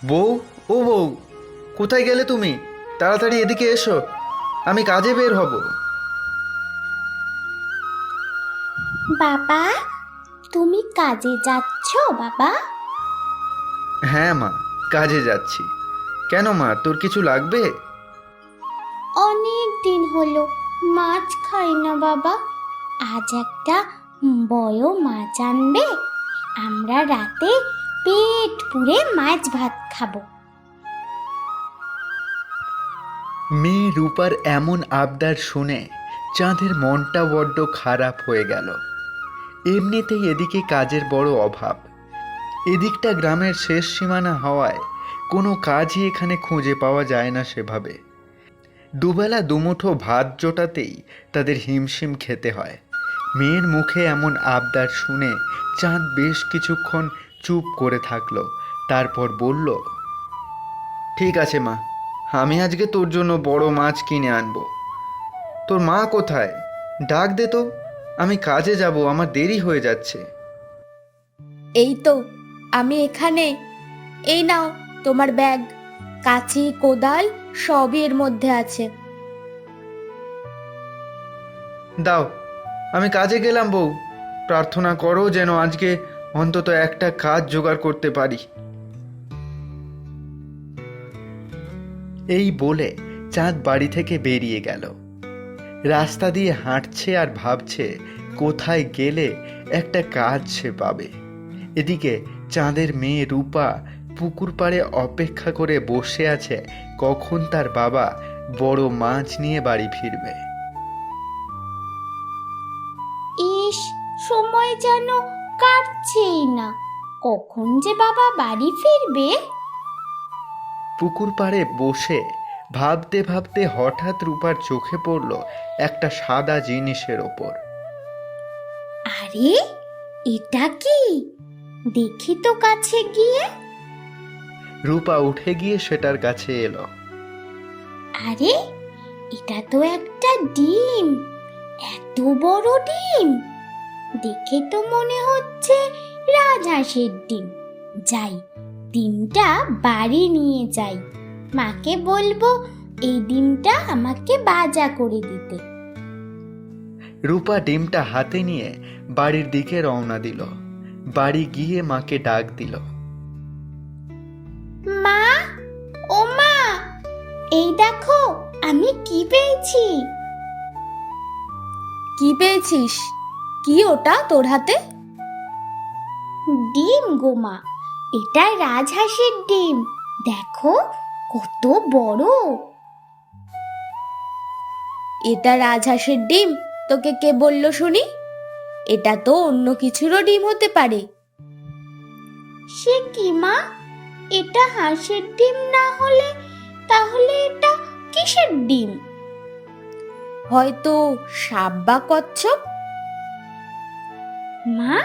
বউ, ও বউ, কোথায় গেলে তুমি? তাড়াতাড়ি এদিকে এসো, আমি কাজে বের হব। বাবা, তুমি কাজে যাচ্ছ বাবা? হ্যাঁ মা, কাজে যাচ্ছি। কেন মা, তোর কিছু লাগবে? অনেক দিন হলো মাছ খাই না বাবা। আজ একটা বড় মাছ আনবে, আমরা রাতে পেট পুড়ে মাছ ভাত খাবো। মেয়ে রূপার এমন আবদার শুনে চাঁদের মনটা বড্ড খারাপ হয়ে গেল। এমনিতেই এদিকে কাজের বড় অভাব, এদিকটা গ্রামের শেষ সীমানা হওয়ায় কোনো কাজই এখানে খুঁজে পাওয়া যায় না সেভাবে। দুবেলা দুমুঠো ভাত জোটাতেই তাদের হিমশিম খেতে হয়। মেয়ের মুখে এমন আবদার শুনে চাঁদ বেশ কিছুক্ষণ চুপ করে থাকলো, তারপর বলল, ঠিক আছে মা, আমি আজকে তোর জন্য বড় মাছ কিনে আনবো। তোর মা কোথায়? ডাক দে তো, আমি কাজে যাব, আমার দেরি হয়ে যাচ্ছে। এই তো, আমি এখানে। এই নাও তোমার ব্যাগ, কাঁচি কোদাল সবই এর মধ্যে আছে। দাও, আমি কাজে গেলাম বউ। প্রার্থনা করো যেন আজকে অন্তত একটা কাজ জোগাড় করতে পারি। এই বলে চাঁদ বাড়ি থেকে বেরিয়ে গেল। রাস্তা দিয়ে হাঁটছে আর ভাবছে কোথায় গেলে একটা কাজ সে পাবে। এদিকে চাঁদের মেয়ে রূপা পুকুর পাড়ে অপেক্ষা করে বসে আছে কখন তার বাবা বড় মাছ নিয়ে বাড়ি ফিরবে। ইস, সময় যেন কাটছেই না, কখন যে বাবা বাড়ি ফিরবে। পুকুর পাড়ে বসে ভাবতে ভাবতে হঠাৎ রূপার চোখে পড়ল একটা সাদা জিনিসের ওপর। আরে, এটা কি? দেখি তো কাছে গিয়ে। রূপা উঠে গিয়ে সেটার কাছে এলো। আরে, এটা তো একটা ডিম, এত বড় ডিম! দেখে তো মনে হচ্ছে রাজহাঁসের ডিম। যাই, ডিমটা বাড়ি নিয়ে যাই, মাকে বলবো এই ডিমটা আমাকে ভাজা করে দিতে। রূপা ডিমটা হাতে নিয়ে বাড়ির দিকে রওনা দিল। বাড়ি গিয়ে মাকে ডাক দিল। মা, ও মা, এই দেখো আমি কি পেয়েছি। কি পেয়েছিস? কি ওটা তোর হাতে? ডিম গো মা, এটা রাজহাঁসের ডিম, দেখো কত বড়। এটা রাজহাঁসের ডিম? তোকে কে বলল শুনি? এটা তো অন্য কিছুরও ডিম হতে পারে। সে কি মা, এটা হাঁসের ডিম না হলে তাহলে এটা কিসের ডিম? হয়তো সাপ বা কচ্ছপ। মা,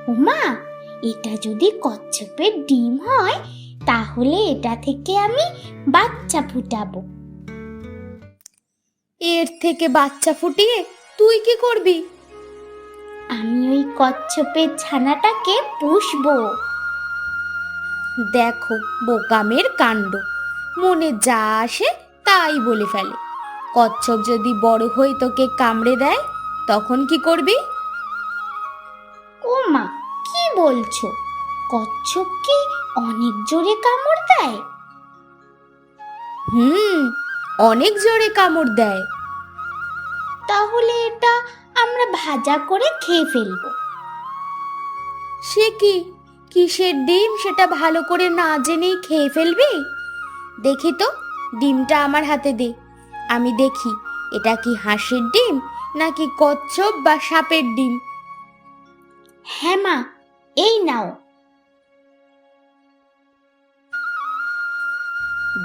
ও মা, এটা যদি কচ্ছপের ডিম হয় তাহলে এটা থেকে আমি বাচ্চা ফুটাবো। এর থেকে বাচ্চা ফুটিয়ে তুই কি করবি? আমি ওই কচ্ছপের ছানাটাকে পুষবো। দেখো বোকামের কাণ্ড, মনে যা আসে তাই বলে ফেলে। কচ্ছপ যদি বড় হয়ে তোকে কামড়ে দেয় তখন কি করবি? ও মা, কি বলছো? কচ্ছপ কি অনেক জোরে কামড় দেয়? হুম, অনেক জোরে কামড় দেয়। তাহলে এটা আমরা ভাজা করে খেয়ে ফেলবো। সে কি, কিসের ডিম সেটা ভালো করে না জেনেই খেয়ে ফেলবি? দেখি তো, ডিমটা আমার হাতে দে, আমি দেখি এটা কি হাঁসের ডিম নাকি কচ্ছপ বা সাপের ডিম। হ্যাঁ মা, এই নাও।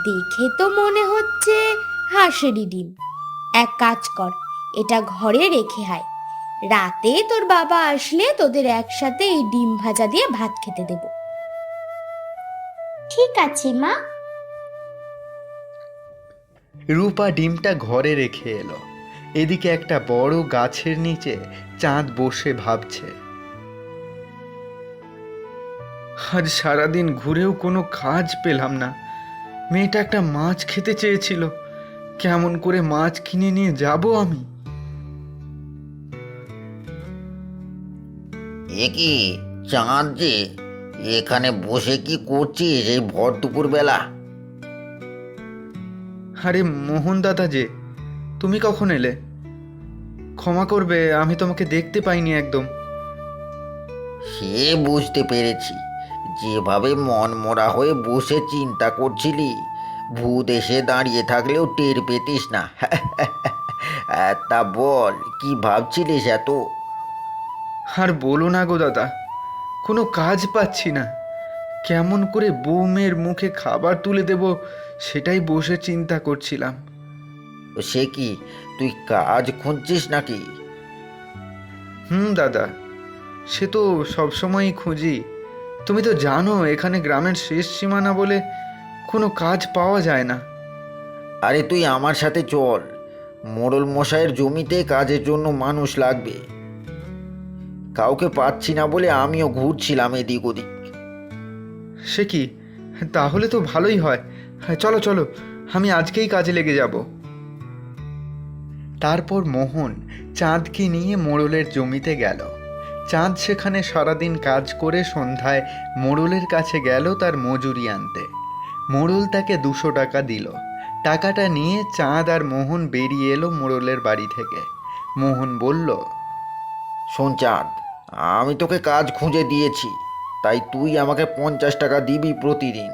দেখে তো মনে হচ্ছে হাঁসেরই ডিম। এক কাজ কর, এটা ঘরে রেখে আয়, রাতে তোর বাবা আসলে তোদের একসাথে এই ডিম ভাজা দিয়ে ভাত খেতে দেব। ঠিক আছে মা। রূপা ডিমটা ঘরে রেখে এলো। এদিকে একটা বড় গাছের নিচে চাঁদ বসে ভাবছে। আজ সারাদিন ঘুরেও কোনো কাজ পেলাম না। মেয়েটা একটা মাছ খেতে চেয়েছিল, কেমন করে মাছ কিনে নিয়ে যাব আমি? এ কি চাঁদ যে, এখানে বসে কি করছিস এই ভর দুপুর বেলা? আরে মোহন দাদা যে, তুমি কখন এলে? ক্ষমা করবে, আমি তোমাকে দেখতে পাইনি একদম। সে বুঝতে পেরেছি, যেভাবে মন মরা হয়ে বসে চিন্তা করছিলি, ভূত এসে দাঁড়িয়ে থাকলেও টের পেতিস না। তা বল, কি ভাবছিলিস এত? আর বলো না গো দাদা, কোনো কাজ পাচ্ছি না। কেমন করে বৌমের মুখে খাবার তুলে দেব সেটাই বসে চিন্তা করছিলাম। সে কি, তুই কাজ খুঁজছিস নাকি? দাদা, সে তো সবসময়ই খুঁজি। তুমি তো জানো এখানে গ্রামের শেষ সীমানা বলে কোনো কাজ পাওয়া যায় না। আরে তুই আমার সাথে চল, মোড়ল মশাইয়ের জমিতে কাজের জন্য মানুষ লাগবে। কাউকে পাচ্ছি না বলে আমিও ঘুরছিলাম এদিক ওদিক। সে কি, তাহলে তো ভালোই হয়। হ্যাঁ, চলো চলো, আমি আজকেই কাজে লেগে যাব। তারপর মোহন চাঁদকে নিয়ে মোড়লের জমিতে গেল। চাঁদ সেখানে সারাদিন কাজ করে সন্ধ্যায় মোড়লের কাছে গেল তার মজুরি আনতে। মোড়ল তাকে 200 টাকা দিল। টাকাটা নিয়ে চাঁদ আর মোহন বেরিয়ে এলো মোড়লের বাড়ি থেকে। মোহন বলল, শোন চাঁদ, আমি তোকে কাজ খুঁজে দিয়েছি, তাই তুই আমাকে 50 টাকা দিবি প্রতিদিন।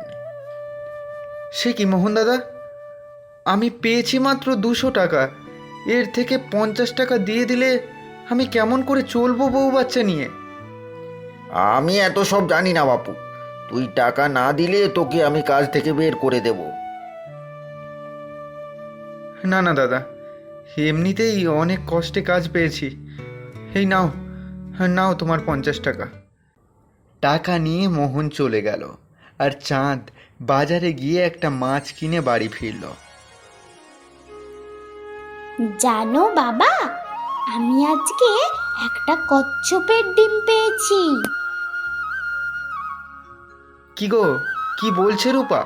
সে কি মোহন দাদা, আমি পেয়েছি মাত্র 200 টাকা, এর থেকে 50 টাকা দিয়ে দিলে আমি কেমন করে চলবো বউ বাচ্চা নিয়ে? আমি এত সব জানি না বাপু, তুই টাকা না দিলে তোকে আমি কাজ থেকে বের করে দেব। না না দাদা, এমনিতেই অনেক কষ্টে কাজ পেয়েছি। এই নাও, নাও তোমার 50 টাকা। টাকা নিয়ে মোহন চলে গেল, আর চাঁদ বাজারে গিয়ে একটা মাছ কিনে বাড়ি ফিরল। জানো বাবা, আমি আজকে একটা কচ্ছপের ডিম পেয়েছি। কি গো, কি বলছে রূপা?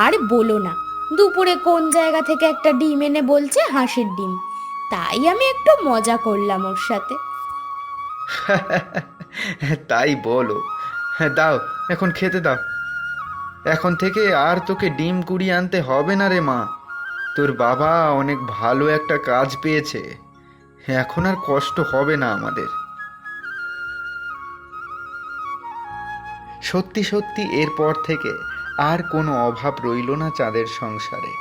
আর বলো না, দুপুরে কোন জায়গা থেকে একটা ডিম এনে বলছে হাঁসের ডিম। তাই আমি একটু মজা করলাম ওর সাথে। তাই বলো? হ্যাঁ, দাও, এখন খেতে দাও। এখন থেকে আর তোকে ডিম কুড়িয়ে আনতে হবে না রে মা। তোর বাবা অনেক ভালো একটা কাজ পেয়েছে, এখন আর কষ্ট হবে না আমাদের। সত্যি সত্যি এরপর থেকে আর কোনো অভাব রইল না চাঁদের সংসারে।